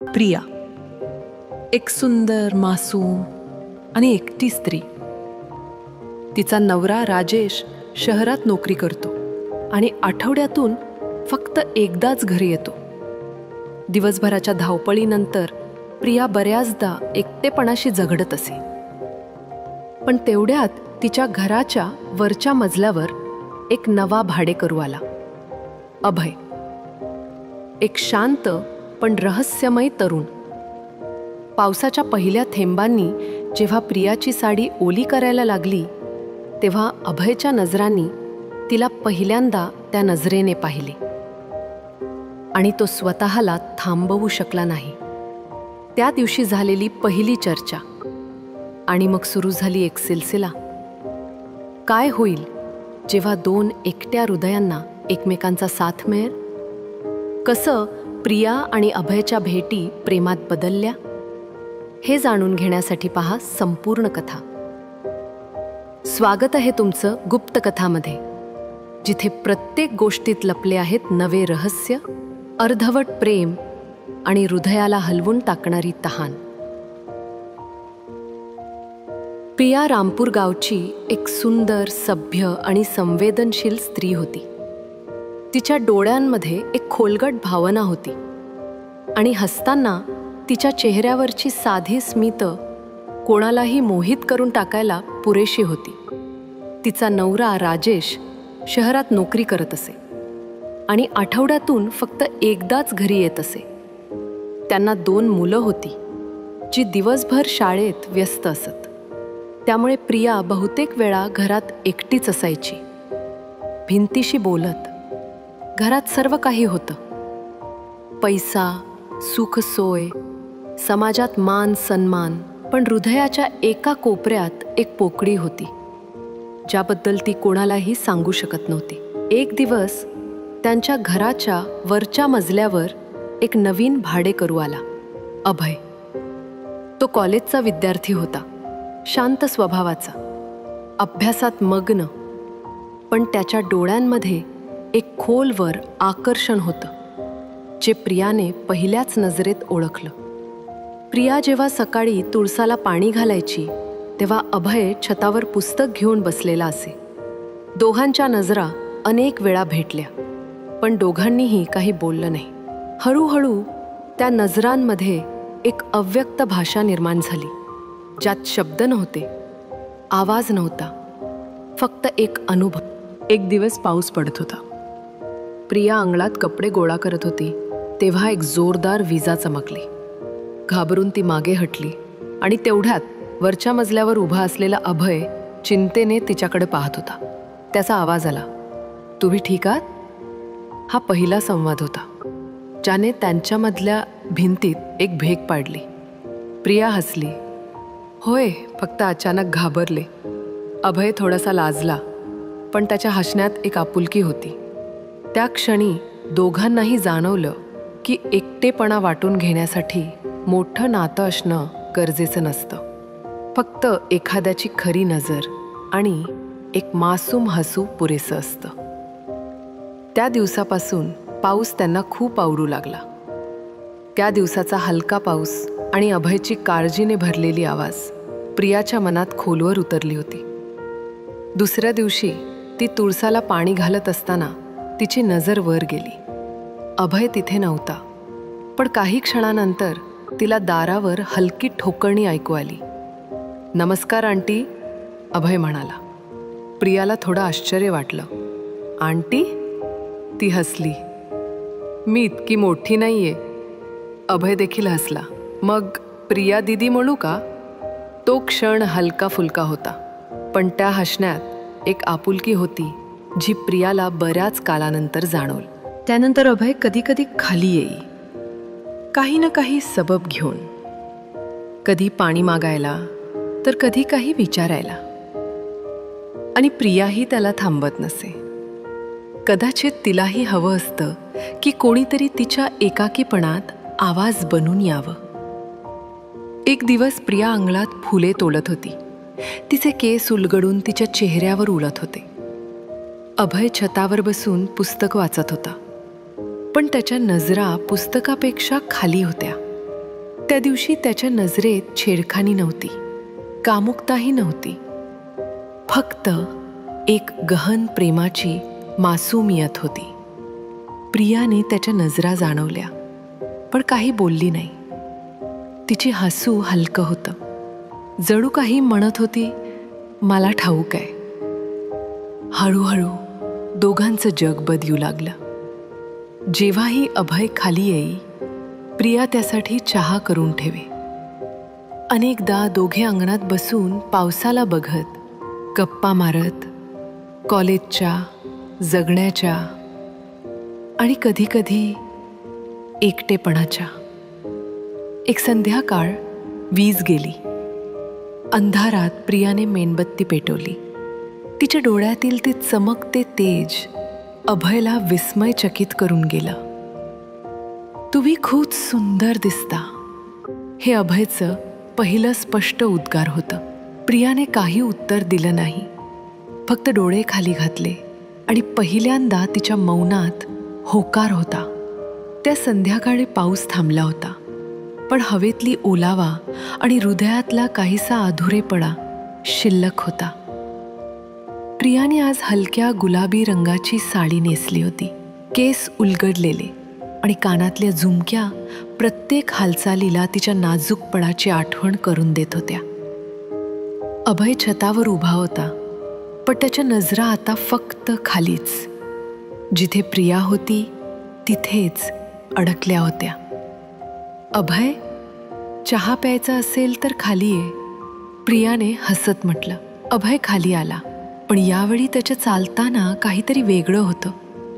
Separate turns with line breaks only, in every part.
प्रिया एक सुंदर, मासूम आणि एकटी स्त्री. तिचा नवरा राजेश शहरात नोकरी करतो आणि आठवड्यातून फक्त एकदाच घरी येतो. दिवसभराच्या धावपळीनंतर प्रिया बऱ्याचदा एकटेपणाशी झगडत असे. पण तेवढ्यात तिच्या घराच्या वरच्या मजल्यावर एक नवा भाडेकरू आला, अभय. एक शांत पण रहस्यमय तरुण. पावसाच्या पहिल्या थेंबांनी जेव्हा प्रियाची साडी ओली करायला लागली, तेव्हा अभयच्या नजरांनी तिला पहिल्यांदा त्या नजरेने पाहिले आणि तो स्वतःला थांबवू शकला नाही. त्या दिवशी झालेली पहिली चर्चा आणि मग सुरू झाली एक सिलसिला. काय होईल जेव्हा दोन एकट्या हृदयांना एकमेकांचा साथ मिळेल? कसं प्रिया आणि अभयच्या भेटी प्रेमात बदलल्या? हे जाणून घेण्यासाठी पहा संपूर्ण कथा. स्वागत आहे तुमचं गुप्त कथामध्ये, जिथे प्रत्येक गोष्टीत लपले आहेत नवे रहस्य, अर्धवट प्रेम आणि हृदयाला हलवून टाकणारी तहान. प्रिया रामपूर गावची एक सुंदर, सभ्य आणि संवेदनशील स्त्री होती. तिच्या डोळ्यांमध्ये एक खोलगट भावना होती आणि हसताना तिच्या चेहऱ्यावरची साधी स्मित कोणालाही मोहित करून टाकायला पुरेशी होती. तिचा नवरा राजेश शहरात नोकरी करत असे आणि आठवड्यातून फक्त एकदाच घरी येत असे. त्यांना 2 मुलं होती, जी दिवसभर शाळेत व्यस्त असत. त्यामुळे प्रिया बहुतेक वेळा घरात एकटीच असायची, भिंतीशी बोलत. घरात सर्व काही होतं: पैसा, सुख, सोय, समाजात मान सन्मान. पण हृदयाच्या एका कोपऱ्यात एक पोकळी होती, ज्याबद्दल ती कोणालाही सांगू शकत नव्हती. एक दिवस त्यांच्या घराच्या वरच्या मजल्यावर एक नवीन भाडेकरू आला, अभय. तो कॉलेजचा विद्यार्थी होता, शांत स्वभावाचा, अभ्यासात मग्न. पण त्याच्या डोळ्यांमध्ये एक खोलवर आकर्षण होतं, जे प्रियाने पहिल्याच नजरेत ओळखलं. प्रिया जेव्हा सकाळी तुळसाला पाणी घालायची, तेव्हा अभय छतावर पुस्तक घेऊन बसलेला असे. दोघांच्या नजरा अनेक वेळा भेटल्या, पण दोघांनीही काही बोललं नाही. हळूहळू त्या नजरांमध्ये एक अव्यक्त भाषा निर्माण झाली, ज्यात शब्द नव्हते, आवाज नव्हता, फक्त एक अनुभव. एक दिवस पाऊस पडत होता. प्रिया अंगणात कपडे गोळा करत होती, तेव्हा एक जोरदार विजा चमकली. घाबरून ती मागे हटली आणि तेवढ्यात वरच्या मजल्यावर उभा असलेला अभय चिंतेने तिच्याकडे पाहत होता. त्याचा आवाज आला, तुम्ही ठीक आहात? हा पहिला संवाद होता, ज्याने त्यांच्यामधल्या भिंतीत एक भेग पाडली. प्रिया हसली, होय, फक्त अचानक घाबरले. अभय थोडासा लाजला, पण त्याच्या हसण्यात एक आपुलकी होती. त्या क्षणी दोघांनाही जाणवलं की एकटेपणा वाटून घेण्यासाठी मोठं नातं असणं गरजेचं नसतं. फक्त एखाद्याची खरी नजर आणि एक मासूम हसू पुरेसं असतं. त्या दिवसापासून पाऊस त्यांना खूप आवडू लागला. त्या दिवसाचा हलका पाऊस आणि अभयची काळजीने भरलेली आवाज प्रियाच्या मनात खोलवर उतरली होती. दुसऱ्या दिवशी ती तुळसाला पाणी घालत असताना तिची नजर वर गेली. अभय तिथे नव्हता, पण काही क्षणानंतर तिला दारावर हलकी ठोकरणी ऐकू आली. नमस्कार आंटी, अभय म्हणाला. प्रियाला थोडं आश्चर्य वाटलं. आंटी? ती हसली. मी इतकी मोठी नाहीये. अभय देखील हसला. मग प्रिया दीदी म्हणू का? तो क्षण हलका फुलका होता, पण त्या हसण्यात एक आपुलकी होती, जी प्रियाला बऱ्याच कालानंतर जाणवली. त्यानंतर अभय कधी कधी खाली येई, काही ना काही सबब घेऊन. कधी पाणी मागायला, तर कधी काही विचारायला. आणि प्रियाही त्याला थांबत नसे. कदाचित तिलाही हवं असतं की कोणीतरी तिच्या एकाकीपणात आवाज बनून यावं. एक दिवस प्रिया अंगणात फुले तोडत होती. तिचे केस उलगडून तिच्या चेहऱ्यावर उडत होते. अभय छतावर बसून पुस्तक वाचत होता, पण त्याच्या नजरा पुस्तकापेक्षा खाली होत्या. त्या दिवशी त्याच्या नजरेत छेडखानी नव्हती, कामुकताही नव्हती, फक्त एक गहन प्रेमाची मासूमियत होती. प्रियाने त्याच्या नजरा जाणवल्या, पण काही बोलली नाही. तिची हसू हलकं होतं, जणू काही म्हणत होती, मला ठाऊक आहे. हळूहळू दोघांचं जग बदलू लागलं. जेव्हाही अभय खाली येई, प्रिया त्यासाठी चहा करून ठेवे. अनेकदा दोघे अंगणात बसून पावसाला बघत, गप्पा मारत, कॉलेजच्या, जगण्याच्या आणि कधीकधी एकटेपणाच्या. एक संध्याकाळ वीज गेली. अंधारात प्रियाने मेणबत्ती पेटवली. तिच्या डोळ्यातील ते चमकते तेज अभयला विस्मयचकित करून गेलं. तुम्ही खूप सुंदर दिसता, हे अभयचं पहिलं स्पष्ट उद्गार होतं. प्रियाने काही उत्तर दिलं नाही, फक्त डोळे खाली घातले आणि पहिल्यांदा तिच्या मौनात होकार होता. त्या संध्याकाळी पाऊस थांबला होता, पण हवेतली ओलावा आणि हृदयातला काहीसा अधुरेपणा शिल्लक होता. प्रियाने आज हलक्या गुलाबी रंगाची साडी नेसली होती. केस उलगडलेले आणि कानातल्या झुमक्या प्रत्येक हालचालीला तिच्या नाजूकपणाची आठवण करून देत होत्या. अभय छतावर उभा होता, पण त्याच्या नजरा आता फक्त खालीच. जिथे प्रिया होती तिथेच अडकल्या होत्या. अभय, चहा प्यायचा असेल तर खाली ये, प्रियाने हसत म्हटलं. अभय खाली आला, पण यावेळी त्याच्या चालताना काहीतरी वेगळं होतं.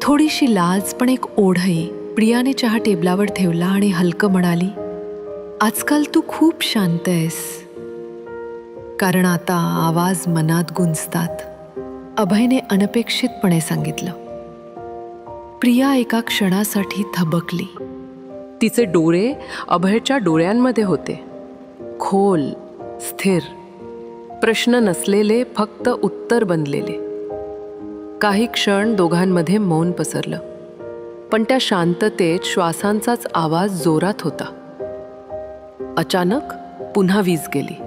थोडीशी लाज, पण एक ओढही. प्रियाने चहा टेबलावर ठेवला आणि हलकं म्हणाली, आजकाल तू खूप शांत आहेस. कारण आता आवाज मनात गुंजतात, अभयने अनपेक्षितपणे सांगितलं. प्रिया एका क्षणासाठी थबकली. तिचे डोळे अभयच्या डोळ्यांमध्ये होते, खोल, स्थिर, प्रश्न नसलेले, फक्त उत्तर बनलेले. काही क्षण दोघांमध्ये मौन पसरलं, पण त्या शांततेत श्वासांचाच आवाज जोरात होता. अचानक पुन्हा वीज गेली.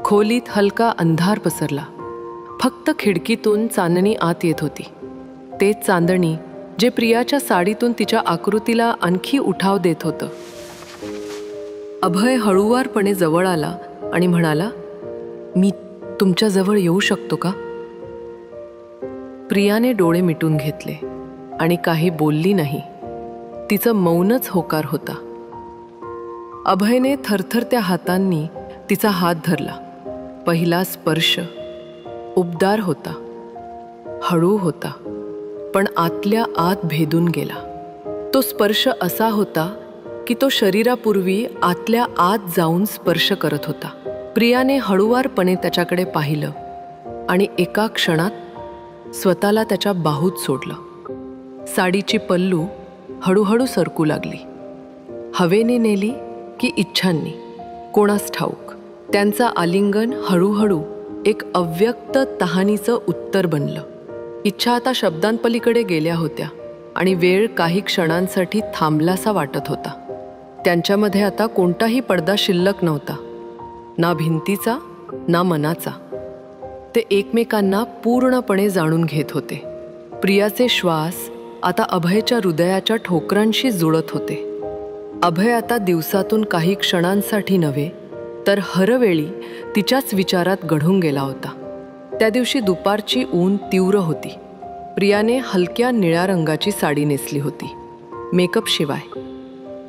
खोलीत हलका अंधार पसरला. फक्त खिडकीतून चांदणी आत येत होती. तेच चांदणी जे प्रियाच्या साडीतून तिच्या आकृतीला आणखी उठाव देत होतं. अभय हळूवारपणे जवळ आला आणि म्हणाला, मी तुमच्या जवळ येऊ शकतो का? प्रियाने डोळे मिटून घेतले आणि काही बोलली नाही. तिचं मौनच होकार होता. अभयने थरथरत्या हातांनी तिचा हात धरला. पहिला स्पर्श उबदार होता, हळू होता, पण आतल्या आत भेदून गेला. तो स्पर्श असा होता की तो शरीरापूर्वी आतल्या आत जाऊन स्पर्श करत होता. प्रियाने हळूवारपणे त्याच्याकडे पाहिलं आणि एका क्षणात स्वतःला त्याच्या बाहूत सोडलं. साडीची पल्लू हळूहळू सरकू लागली. हवेने नेली की इच्छांनी, कोणास ठाऊक. त्यांचा आलिंगन हळूहळू एक अव्यक्त तहानीचं उत्तर बनलं. इच्छा आता शब्दांपलीकडे गेल्या होत्या आणि वेळ काही क्षणांसाठी थांबलासा वाटत होता. त्यांच्यामध्ये आता कोणताही पडदा शिल्लक नव्हता, ना भिंतीचा ना मनाचा. ते एकमेकांना पूर्णपणे जाणून घेत होते. प्रियाचे श्वास आता अभयच्या हृदयाच्या ठोकरांशी जुळत होते. अभय आता दिवसातून काही क्षणांसाठी नव्हे, तर हरवेळी तिच्याच विचारात गढून गेला होता. त्या दिवशी दुपारची ऊन तीव्र होती. प्रियाने हलक्या निळ्या रंगाची साडी नेसली होती, मेकअप शिवाय,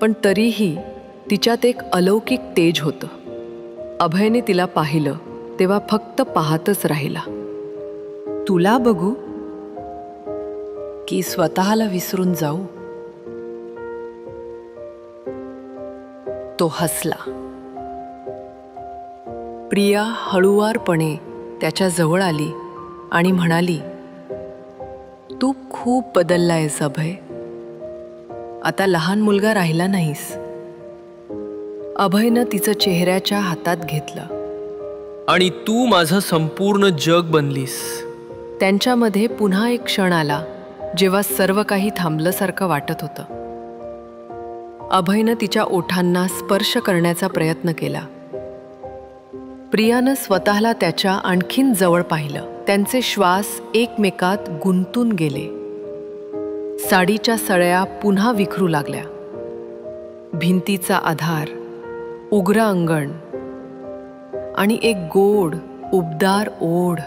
पण तरीही तिच्यात एक अलौकिक तेज होतं. अभयने तिला पाहिलं तेव्हा फक्त पाहतच राहिला. तुला बघू की स्वतःला विसरून जाऊ? तो हसला. प्रिया हळूवारपणे त्याच्या जवळ आली आणि म्हणाली, तू खूप बदललायस अभय. आता लहान मुलगा राहिला नाहीस. अभयनं तिचं चेहऱ्याच्या हातात घेतलं.
आणि तू माझं संपूर्ण जग बनलीस.
त्यांच्यामध्ये पुन्हा एक क्षण आला जेव्हा सर्व काही थांबल्यासारखं वाटत होतं. अभयनं तिच्या ओठांना स्पर्श करण्याचा प्रयत्न केला. प्रियानं स्वतःला त्याच्या आणखीन जवळ पाहिलं. त्यांचे श्वास एकमेकात गुंतून गेले. साडीच्या सळया पुन्हा विखरू लागल्या. भिंतीचा आधार, उग्र अंगण आणि एक गोड उबदार ओढ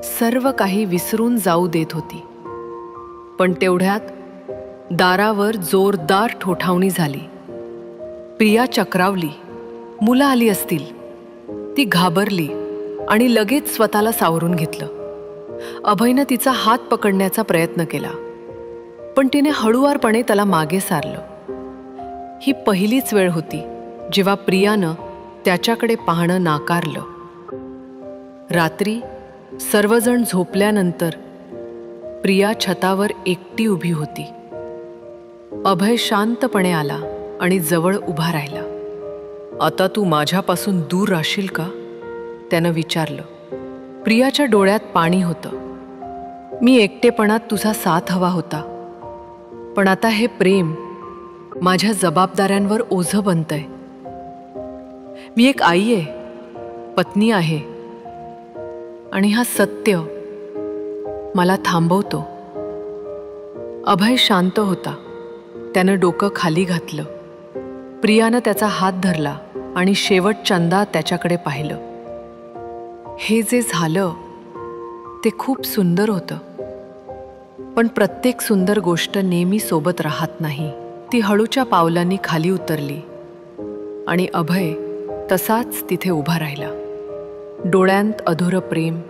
सर्व काही विसरून जाऊ देत होती. पण तेवढ्यात दारावर जोरदार ठोठावणी झाली. प्रिया चक्रावली. मुलं आली असतील. ती घाबरली आणि लगेच स्वतःला सावरून घेतलं. अभयनं तिचा हात पकडण्याचा प्रयत्न केला, पण तिने हळुवारपणे त्याला मागे सारलं. ही पहिलीच वेळ होती जेव्हा प्रियानं त्याच्याकडे पाहणं नाकारलं. रात्री सर्वजण झोपल्यानंतर प्रिया छतावर एकटी उभी होती. अभय शांतपणे आला आणि जवळ उभा राहिला. आता तू माझ्यापासून दूर राहशील का? त्यानं विचारलं. प्रियाच्या डोळ्यात पाणी होतं. मी एकटेपणात तुझा साथ हवा होता, पण आता हे प्रेम माझ्या जबाबदाऱ्यांवर ओझं बनतंय. मी एक आई आहे, पत्नी आहे, आणि हा सत्य मला थांबवतो. अभय शांत होता. त्यानं डोकं खाली घातलं. प्रियानं त्याचा हात धरला आणि शेवटच्यांदा त्याच्याकडे पाहिलं. हे जे झालं ते खूप सुंदर होतं, पण प्रत्येक सुंदर गोष्ट नेहमी सोबत राहत नाही. ती हळूच्या पावलांनी खाली उतरली आणि अभय तसाच तिथे उभा राहिला. डोळ्यांत अधुरं प्रेम,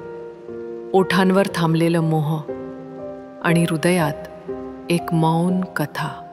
ओठांवर थांबलेलं मोह आणि हृदयात एक मौन कथा.